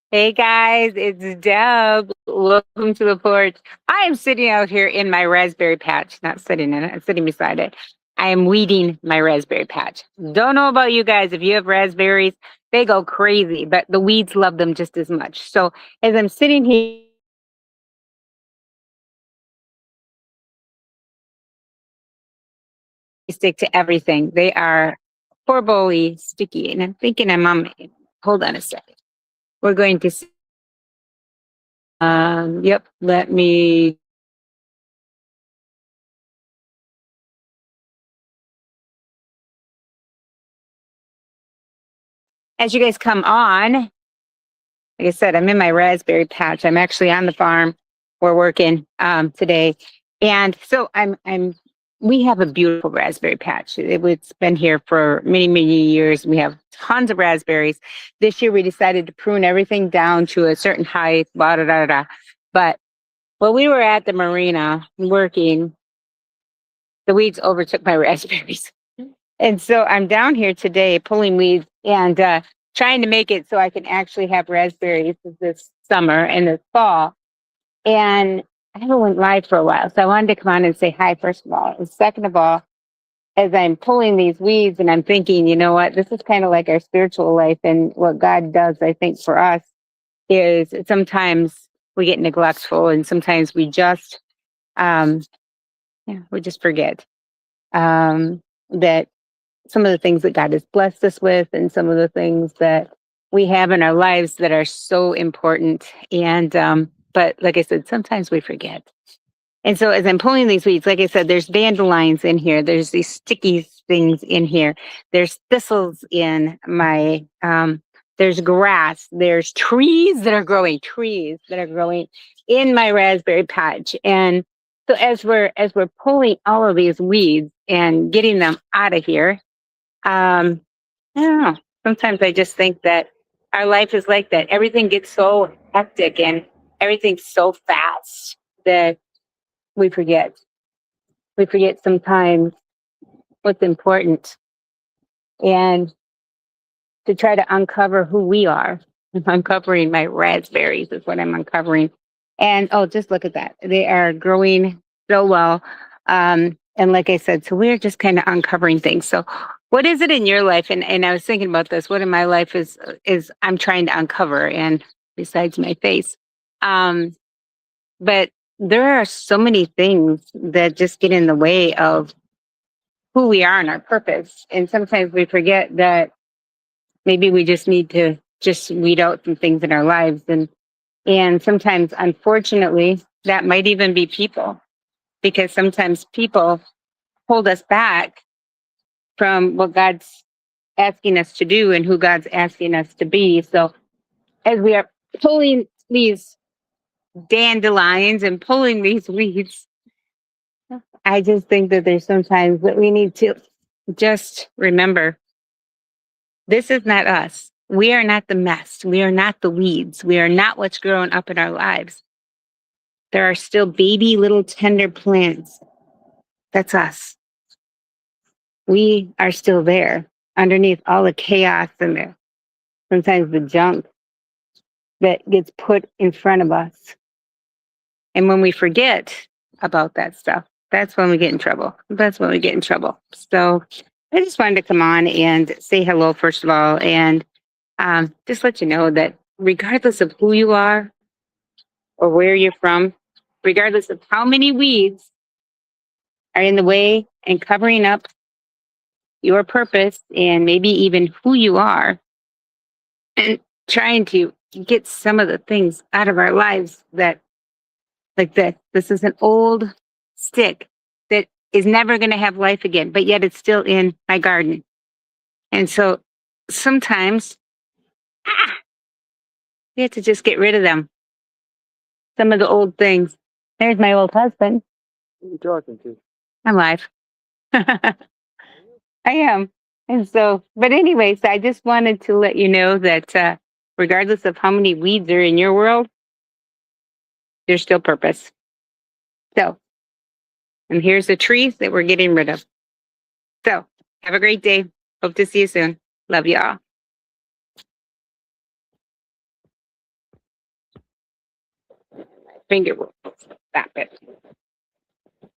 Hey guys, it's Deb. Welcome to the porch. I am sitting out here in my raspberry patch, not sitting in it, I'm sitting beside it. I am weeding my raspberry patch. Don't know about you guys. If you have raspberries, they go crazy, but the weeds love them just as much. So as I'm sitting here, I stick to everything. They are horribly sticky. And I'm thinking I'm on, hold on a second. We're going to, yep, let me as you guys come on, like I said, I'm in my raspberry patch. I'm actually on the farm. We're working today, and so We have a beautiful raspberry patch. It's been here for many, many years. We have tons of raspberries. This year, we decided to prune everything down to a certain height. Blah, da, da, da. But when we were at the marina working, the weeds overtook my raspberries. And so I'm down here today pulling weeds and trying to make it so I can actually have raspberries this summer and this fall. And I haven't went live for a while, so I wanted to come on and say hi, first of all. And second of all, as I'm pulling these weeds and I'm thinking, you know what, this is kind of like our spiritual life. And what God does, I think, for us is sometimes we get neglectful and sometimes um, we just forget that some of the things that God has blessed us with and some of the things that we have in our lives that are so important. And, but like I said, sometimes we forget. And so as I'm pulling these weeds, like I said, there's dandelions in here. There's these sticky things in here. There's thistles in there's grass. There's trees that are growing in my raspberry patch. And so as we're pulling all of these weeds and getting them out of here, um, I don't know. Sometimes I just think that our life is like that. Everything gets so hectic and everything's so fast that we forget. We forget sometimes what's important and to try to uncover who we are. I'm uncovering my raspberries is what I'm uncovering. And oh, just look at that. They are growing so well. And like I said, so we're just kind of uncovering things. So what is it in your life? And I was thinking about this. What in my life is I'm trying to uncover and besides my face. Um, but there are so many things that just get in the way of who we are and our purpose. And sometimes we forget that maybe we just need to just weed out some things in our lives. And sometimes, unfortunately, that might even be people, because sometimes people hold us back from what God's asking us to do and who God's asking us to be. So as we are pulling these dandelions and pulling these weeds, I just think that there's sometimes that we need to just remember this is not us. We are not the mess. We are not the weeds. We are not what's growing up in our lives. There are still baby little tender plants. That's us. We are still there underneath all the chaos and sometimes the junk that gets put in front of us. And when we forget about that stuff, that's when we get in trouble. That's when we get in trouble. So I just wanted to come on and say hello, first of all, and just let you know that regardless of who you are or where you're from, regardless of how many weeds are in the way and covering up your purpose and maybe even who you are, and trying to get some of the things out of our lives that, like this is an old stick that is never going to have life again, but yet it's still in my garden. And so sometimes we have to just get rid of them, some of the old things. There's my old husband. Who are you talking to? I'm live. I am. And so, but anyways, I just wanted to let you know that regardless of how many weeds are in your world, there's still purpose. So, and here's the trees that we're getting rid of. So, have a great day. Hope to see you soon. Love y'all. finger. Stop it.